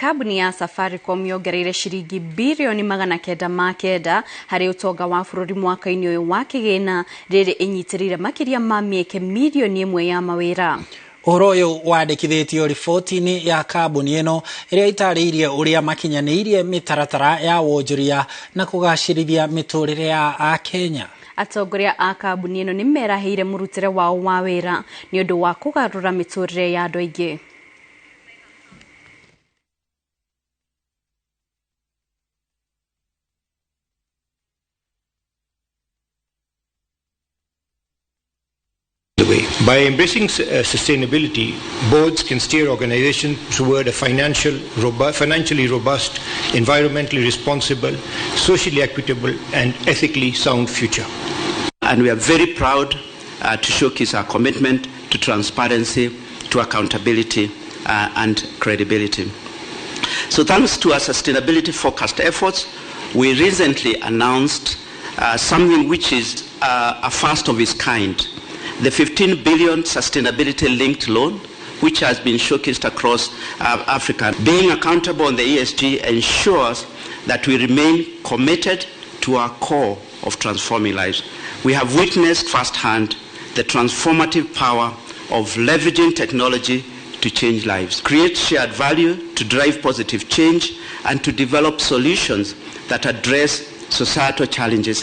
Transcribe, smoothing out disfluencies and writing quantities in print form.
Kambuni ya Safaricon yongereire ciringi bilioni 900 harĩ ũtonga wa bũrũri mwaka-inĩ ũyũ wa kĩgĩna rĩrĩ ĩnyitĩrĩire makĩria ma mĩeke milioni 1 ya mawĩra. Ũhoro ũyũ wandĩkithĩtio riboti-inĩ ya kambuni ĩno ĩrĩa itarĩirie ũrĩa makinyanĩirie mĩtaratara ya wonjoria na kũgacĩrithia mĩtũrĩre ya Akenya. Atongoria a kambuni ĩno nĩ merahĩire mũrutĩre wao wa wĩra nĩ ũndũ wa kũgarũra mĩtũrĩre ya andũ aingĩ. By embracing sustainability, boards can steer organizations toward a financially robust, environmentally responsible, socially equitable, and ethically sound future. And we are very proud to showcase our commitment to transparency, to accountability, and credibility. So thanks to our sustainability-focused efforts, we recently announced something which is a first of its kind. The 15 billion sustainability-linked loan, which has been showcased across Africa. Being accountable on the ESG ensures that we remain committed to our core of transforming lives. We have witnessed firsthand the transformative power of leveraging technology to change lives, create shared value, to drive positive change, and to develop solutions that address societal challenges